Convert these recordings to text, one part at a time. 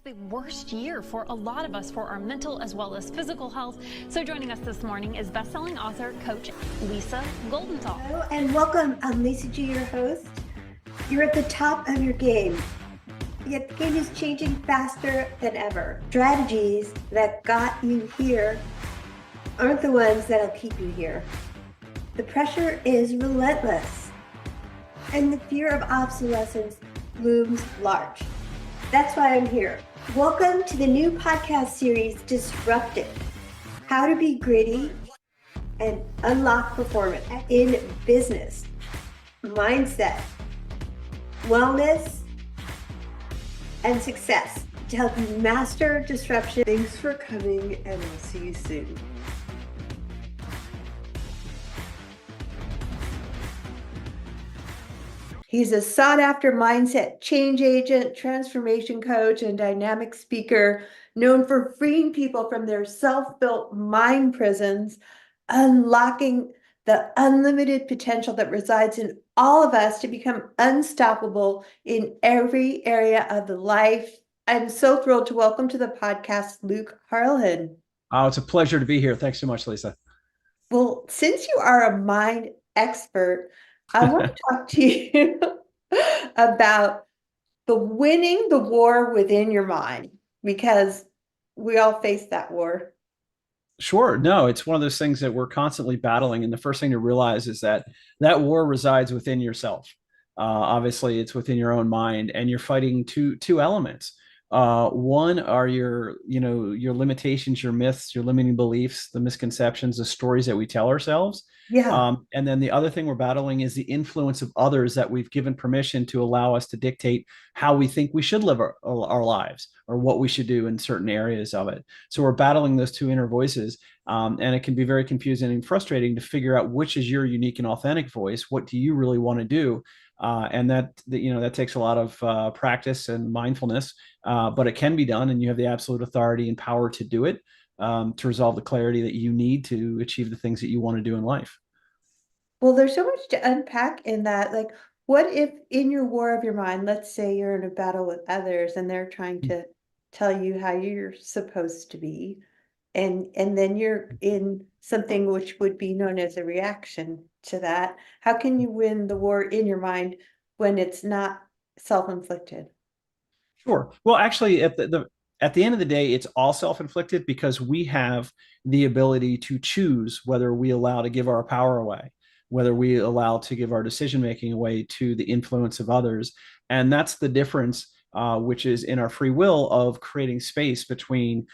The worst year for a lot of us for our mental as well as physical health. So joining us this morning is best-selling author, coach Lisa Goldenthal. Hello and welcome. I'm Lisa G, your host. You're at the top of your game, yet the game is changing faster than ever. Strategies that got you here aren't the ones that'll keep you here. The pressure is relentless, and the fear of obsolescence looms large. That's why I'm here. Welcome to the new podcast series, Disrupted: How to Be Gritty and Unlock Performance in Business, Mindset, Wellness, and Success to help you master disruption. Thanks for coming, and I'll see you soon. He's a sought-after mindset change agent, transformation coach, and dynamic speaker known for freeing people from their self-built mind prisons, unlocking the unlimited potential that resides in all of us to become unstoppable in every area of the life. I'm so thrilled to welcome to the podcast, Luke Harlan. Oh, it's a pleasure to be here. Thanks so much, Lisa. Well, since you are a mind expert, I want to talk to you about winning the war within your mind, because we all face that war. Sure. No, it's one of those things that we're constantly battling. And the first thing to realize is that that war resides within yourself. Obviously, it's within your own mind, and you're fighting two elements. One are your limitations, your myths, your limiting beliefs, the misconceptions, the stories that we tell ourselves. Yeah. And then the other thing we're battling is the influence of others that we've given permission to allow us to dictate how we think we should live our lives, or what we should do in certain areas of it. So we're battling those two inner voices. And it can be very confusing and frustrating to figure out which is your unique and authentic voice. What do you really want to do? And that takes a lot of practice and mindfulness, but it can be done, and you have the absolute authority and power to do it, to resolve the clarity that you need to achieve the things that you want to do in life. Well, there's so much to unpack in that. Like, what if in your war of your mind, let's say you're in a battle with others and they're trying to tell you how you're supposed to be, and then you're in something which would be known as a reaction to that. How can you win the war in your mind when it's not self-inflicted? Sure. Well, actually, at the end of the day, it's all self-inflicted, because we have the ability to choose whether we allow to give our power away, whether we allow to give our decision-making away to the influence of others. And that's the difference, which is in our free will of creating space between,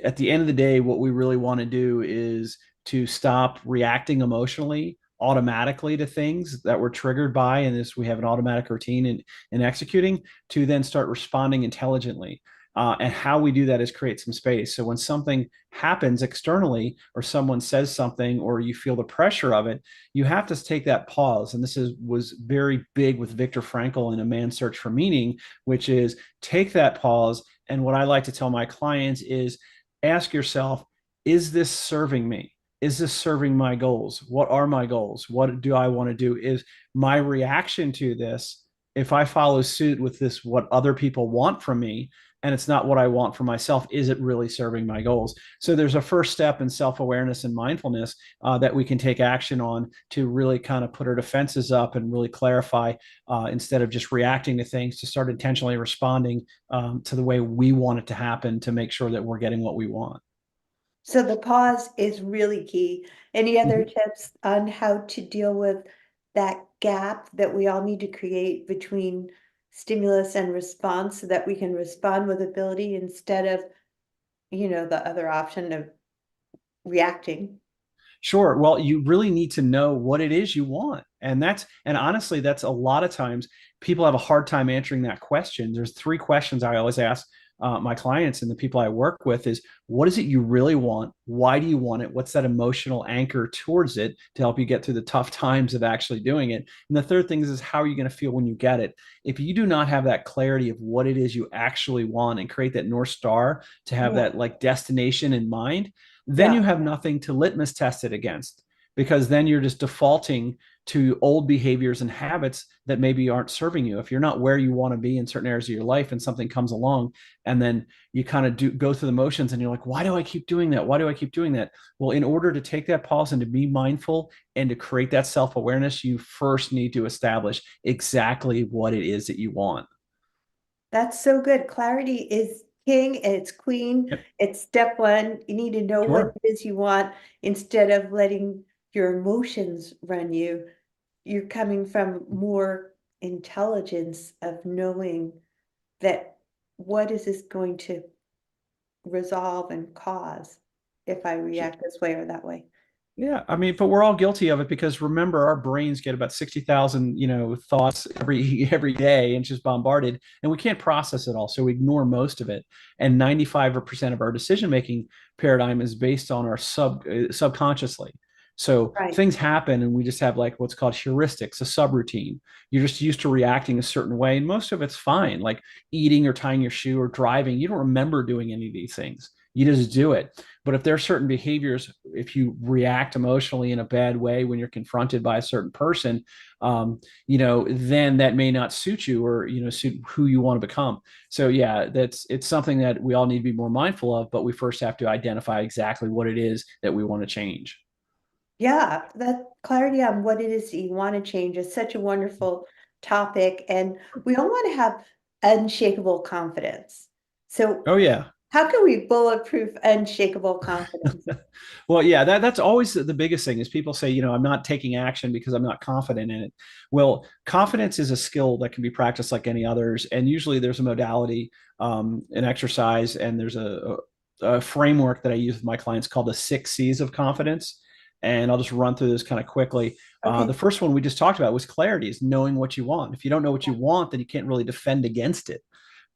at the end of the day, what we really want to do is to stop reacting emotionally automatically to things that we're triggered by, and this we have an automatic routine in executing, to then start responding intelligently. And how we do that is create some space. So when something happens externally, or someone says something, or you feel the pressure of it, you have to take that pause. And this was very big with Viktor Frankl in A Man's Search for Meaning, which is take that pause. And what I like to tell my clients is ask yourself, is this serving me? Is this serving my goals? What are my goals? What do I want to do? Is my reaction to this, if I follow suit with this, what other people want from me, and it's not what I want for myself, is it really serving my goals? So there's a first step in self-awareness and mindfulness that we can take action on to really kind of put our defenses up and really clarify, instead of just reacting to things, to start intentionally responding to the way we want it to happen, to make sure that we're getting what we want. So the pause is really key. Any other tips on how to deal with that gap that we all need to create between stimulus and response, so that we can respond with ability instead of, the other option of reacting? Sure. Well, you really need to know what it is you want. And honestly, that's a lot of times people have a hard time answering that question. There's three questions I always ask my clients and the people I work with is, what is it you really want? Why do you want it? What's that emotional anchor towards it to help you get through the tough times of actually doing it? And the third thing is how are you going to feel when you get it? If you do not have that clarity of what it is you actually want and create that North Star to have that like destination in mind, then you have nothing to litmus test it against. because then you're just defaulting to old behaviors and habits that maybe aren't serving you. If you're not where you want to be in certain areas of your life and something comes along, and then you kind of do go through the motions and you're like, why do I keep doing that? Why do I keep doing that? Well, in order to take that pause and to be mindful and to create that self-awareness, you first need to establish exactly what it is that you want. That's so good. Clarity is king and it's queen. Yep. It's step one. You need to know what Sure. it is you want instead of letting your emotions run you. You're coming from more intelligence of knowing that what is this going to resolve and cause if I react this way or that way. Yeah, I mean, but we're all guilty of it because remember, our brains get about 60,000, thoughts every day and just bombarded, and we can't process it all, so we ignore most of it. And 95% of our decision making paradigm is based on our subconsciously. So Right. things happen, and we just have like what's called heuristics, a subroutine. You're just used to reacting a certain way, and most of it's fine, like eating or tying your shoe or driving. You don't remember doing any of these things. You just do it. But if there are certain behaviors, if you react emotionally in a bad way when you're confronted by a certain person, then that may not suit you or, suit who you want to become. So yeah, it's something that we all need to be more mindful of, but we first have to identify exactly what it is that we want to change. Yeah, that clarity on what it is that you want to change is such a wonderful topic. And we all want to have unshakable confidence. So Oh yeah. how can we bulletproof unshakable confidence? Well, yeah, that's always the biggest thing is people say, I'm not taking action because I'm not confident in it. Well, confidence is a skill that can be practiced like any others. And usually there's a modality, an exercise, and there's a framework that I use with my clients called the 6 C's of confidence. And I'll just run through this kind of quickly. Okay. The first one we just talked about was clarity, is knowing what you want. If you don't know what you want, then you can't really defend against it.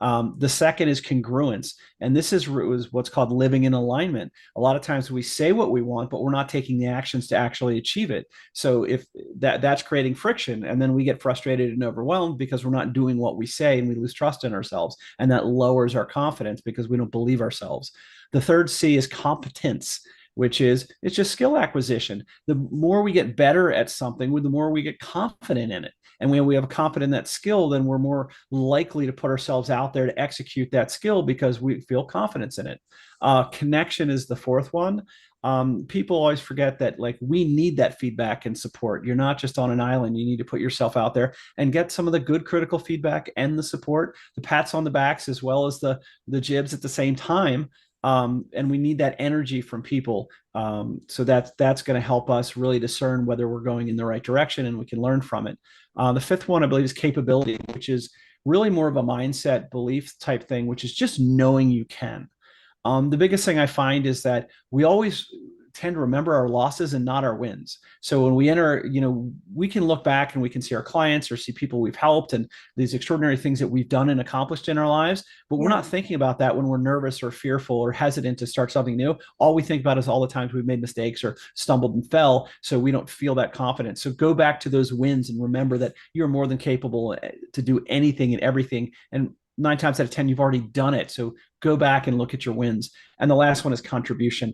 The second is congruence. And this is what's called living in alignment. A lot of times we say what we want, but we're not taking the actions to actually achieve it. So if that's creating friction, and then we get frustrated and overwhelmed because we're not doing what we say, and we lose trust in ourselves. And that lowers our confidence because we don't believe ourselves. The third C is competence, which is it's just skill acquisition. The more we get better at something, the more we get confident in it. And when we have confidence in that skill, then we're more likely to put ourselves out there to execute that skill because we feel confidence in it. Connection is the fourth one. People always forget that like we need that feedback and support. You're not just on an island. You need to put yourself out there and get some of the good critical feedback and the support, the pats on the backs, as well as the jibs at the same time. And we need that energy from people. So that's going to help us really discern whether we're going in the right direction, and we can learn from it. The fifth one, I believe, is capability, which is really more of a mindset belief type thing, which is just knowing you can. The biggest thing I find is that we always tend to remember our losses and not our wins. So when we enter, we can look back and we can see our clients or see people we've helped and these extraordinary things that we've done and accomplished in our lives, but we're not thinking about that when we're nervous or fearful or hesitant to start something new. All we think about is all the times we've made mistakes or stumbled and fell, so we don't feel that confidence. So go back to those wins and remember that you're more than capable to do anything and everything. And 9 times out of 10, you've already done it. So go back and look at your wins. And the last one is contribution.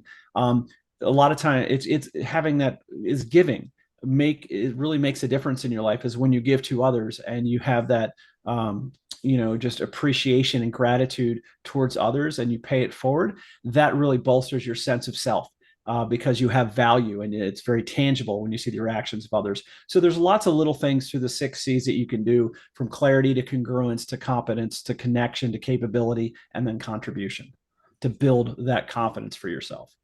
A lot of time it's having that is giving. It really makes a difference in your life is when you give to others and you have that just appreciation and gratitude towards others and you pay it forward. That really bolsters your sense of self. Because you have value and it's very tangible when you see the reactions of others. So there's lots of little things through the 6 C's that you can do, from clarity to congruence to competence to connection to capability and then contribution, to build that confidence for yourself.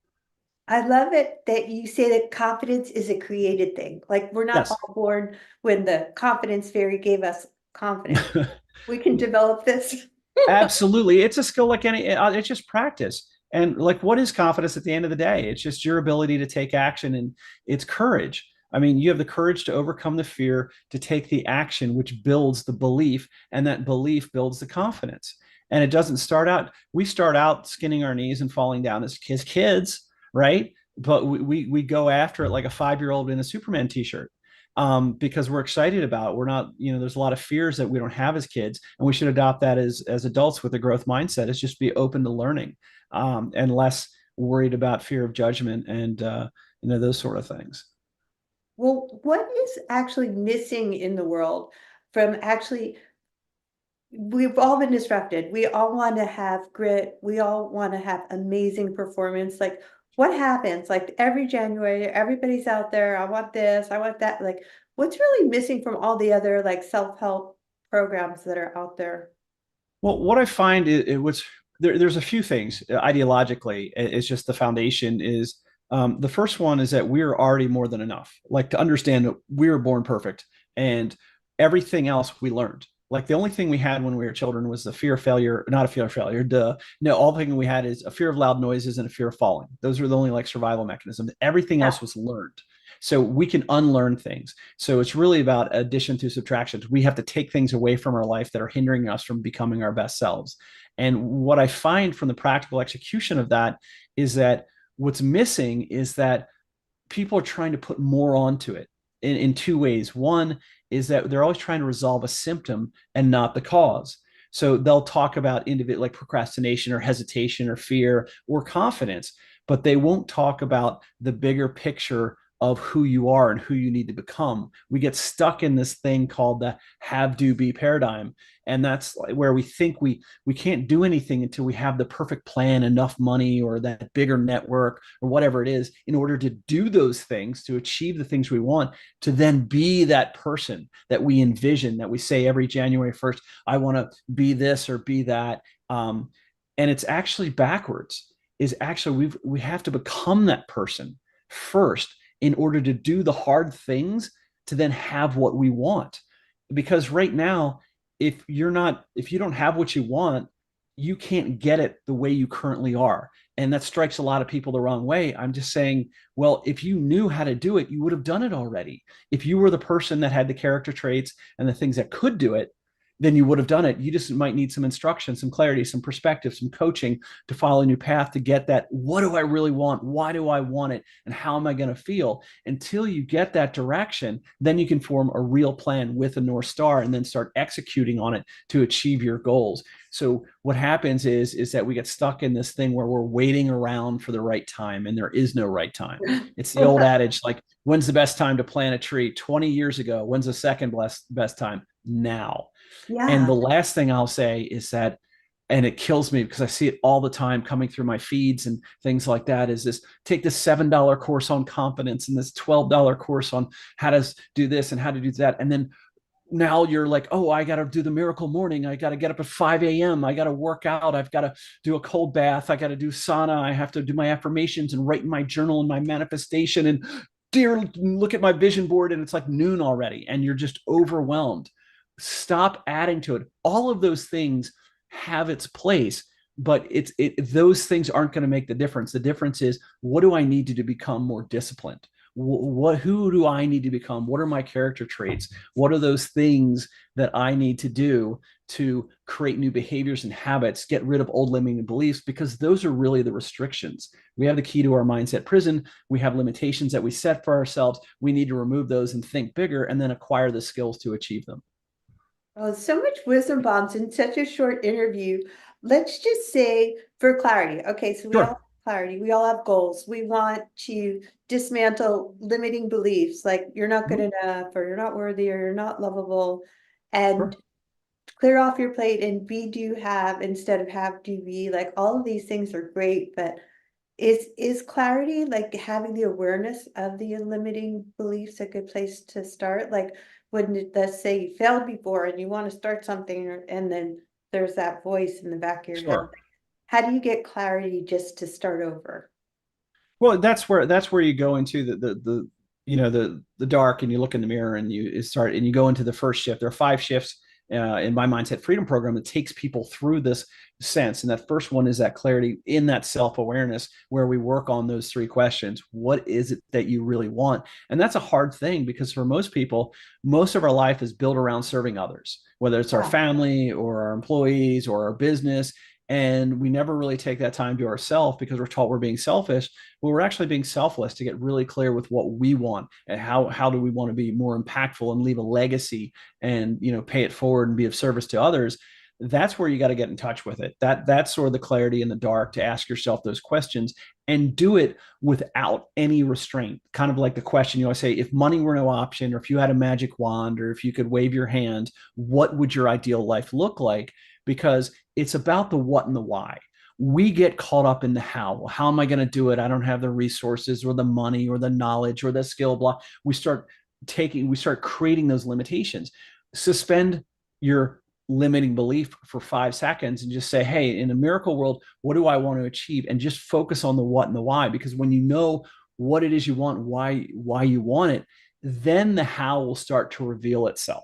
I love it that you say that confidence is a created thing. Like we're not Yes. all born when the confidence fairy gave us confidence. We can develop this. Absolutely. It's a skill like any, it's just practice. And like, what is confidence at the end of the day? It's just your ability to take action, and it's courage. I mean, you have the courage to overcome the fear, to take the action, which builds the belief, and that belief builds the confidence. And it doesn't start out, we start out skinning our knees and falling down as kids, right? But we go after it like a 5-year-old in a Superman t-shirt. Because we're excited about it. We're not, there's a lot of fears that we don't have as kids, and we should adopt that as adults with a growth mindset. It's just be open to learning, and less worried about fear of judgment and those sort of things. Well, what is actually missing in the world from actually, we've all been disrupted. We all want to have grit. We all want to have amazing performance. Like, what happens? Like every January, everybody's out there. I want this, I want that. Like, what's really missing from all the other like self-help programs that are out there? Well, what I find there's a few things ideologically. It's just the foundation is the first one is that we're already more than enough. Like to understand that we were born perfect and everything else we learned. Like the only thing we had when we were children was the fear of failure, not a fear of failure. Duh. No, all the thing we had is a fear of loud noises and a fear of falling. Those were the only like survival mechanisms. Everything Yeah. else was learned. So we can unlearn things. So it's really about addition through subtractions. We have to take things away from our life that are hindering us from becoming our best selves. And what I find from the practical execution of that is that what's missing is that people are trying to put more onto it in two ways. One is that they're always trying to resolve a symptom and not the cause. So they'll talk about individual like procrastination or hesitation or fear or confidence, but they won't talk about the bigger picture of who you are and who you need to become. We get stuck in this thing called the have do be paradigm. And that's where we think we can't do anything until we have the perfect plan, enough money, or that bigger network, or whatever it is, in order to do those things, to achieve the things we want, to then be that person that we envision, that we say every January 1st, I want to be this or be that. And it's actually backwards. Is actually we have to become that person first in order to do the hard things to then have what we want. Because right now, if you don't have what you want, you can't get it the way you currently are. And that strikes a lot of people the wrong way. I'm just saying, well, if you knew how to do it, you would have done it already. If you were the person that had the character traits and the things that could do it, then you would have done it. You just might need some instruction, some clarity, some perspective, some coaching to follow a new path to get that. What do I really want? Why do I want it? And how am I going to feel? Until you get that direction, then you can form a real plan with a North Star and then start executing on it to achieve your goals. So what happens is that we get stuck in this thing where we're waiting around for the right time, and there is no right time. It's the old adage, like, when's the best time to plant a tree? 20 years ago. When's the second best time? Now. And Yeah. the last thing I'll say is that, and it kills me because I see it all the time coming through my feeds and things like that, is this: take this $7 course on confidence and this $12 course on how to do this and how to do that. And then now you're like, oh, I got to do the miracle morning. I got to get up at 5 a.m. I got to work out. I've got to do a cold bath. I got to do sauna. I have to do my affirmations and write in my journal and my manifestation. And dear, look at my vision board. And it's like noon already. And you're just overwhelmed. Stop adding to it. All of those things have its place, but those things aren't going to make the difference. The difference is, what do I need to do to become more disciplined? Who do I need to become? What are my character traits? What are those things that I need to do to create new behaviors and habits, get rid of old limiting beliefs? Because those are really the restrictions. We have the key to our mindset prison. We have limitations that we set for ourselves. We need to remove those and think bigger, and then acquire the skills to achieve them. Oh, so much wisdom bombs in such a short interview. Let's just say for clarity. Okay, so we all have Sure. clarity. We all have goals. We want to dismantle limiting beliefs like you're not good Mhm. enough, or you're not worthy, or you're not lovable, and Sure. clear off your plate and be, do, have instead of have, do, be. Like all of these things are great, but is clarity, like having the awareness of the limiting beliefs, a good place to start? Like when let's say you failed before and you want to start something, and then there's that voice in the back of your head. Sure. How do you get clarity just to start over? Well, that's where you go into the the dark, and you look in the mirror and you start and you go into the first shift. There are 5 shifts in my mindset freedom program that takes people through this sense. And that first one is that clarity in that self-awareness, where we work on those 3 questions. What is it that you really want? And that's a hard thing, because for most people, most of our life is built around serving others, whether it's our Yeah. family or our employees or our business. And we never really take that time to ourselves because we're taught we're being selfish. But we're actually being selfless to get really clear with what we want and how do we want to be more impactful and leave a legacy and pay it forward and be of service to others. that's where you got to get in touch with it. That's sort of the clarity in the dark to ask yourself those questions and do it without any restraint. Kind of like the question you always say, if money were no option, or if you had a magic wand, or if you could wave your hand, what would your ideal life look like? Because it's about the what and the why. We get caught up in the how. Well, how am I going to do it? I don't have the resources or the money or the knowledge or the skill block. We start creating those limitations. Suspend your limiting belief for 5 seconds and just say, hey, in a miracle world, what do I want to achieve? And just focus on the what and the why. Because when you know what it is you want, why you want it, then the how will start to reveal itself.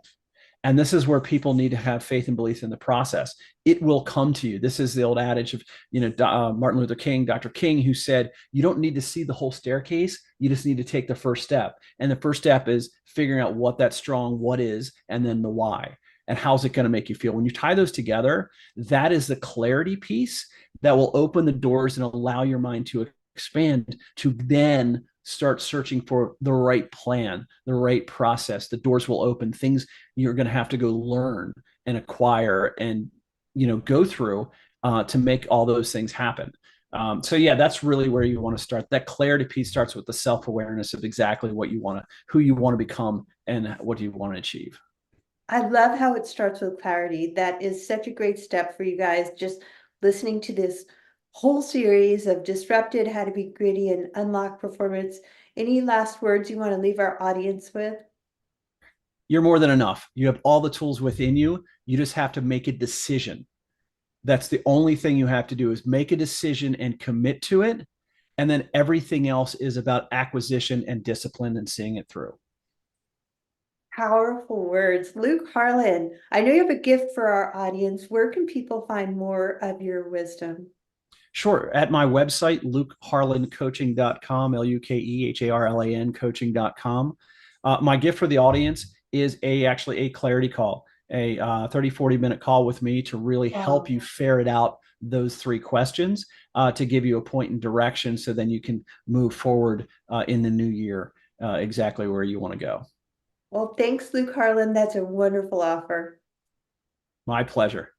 And this is where people need to have faith and belief in the process. It will come to you. This is the old adage of, Martin Luther King, Dr. King, who said, you don't need to see the whole staircase. You just need to take the first step. And the first step is figuring out what that strong what is, and then the why. And how's it going to make you feel? When you tie those together, that is the clarity piece that will open the doors and allow your mind to expand to then start searching for the right plan, the right process. The doors will open. Things you're going to have to go learn and acquire and go through to make all those things happen. So yeah, that's really where you want to start. That clarity piece starts with the self-awareness of exactly what you want to, who you want to become, and what do you want to achieve. I love how it starts with clarity. That is such a great step for you guys. Just listening to this whole series of Disrupted, How to Be Gritty and Unlock Performance. Any last words you want to leave our audience with? You're more than enough. You have all the tools within you. You just have to make a decision. That's the only thing you have to do, is make a decision and commit to it. And then everything else is about acquisition and discipline and seeing it through. Powerful words. Luke Harlan, I know you have a gift for our audience. Where can people find more of your wisdom? Sure. At my website, lukeharlancoaching.com, LUKEHARLAN coaching.com. My gift for the audience is actually a clarity call, a 30-40 minute call with me to really help you ferret out those 3 questions to give you a point in direction, so then you can move forward in the new year exactly where you want to go. Well, thanks, Luke Harlan. That's a wonderful offer. My pleasure.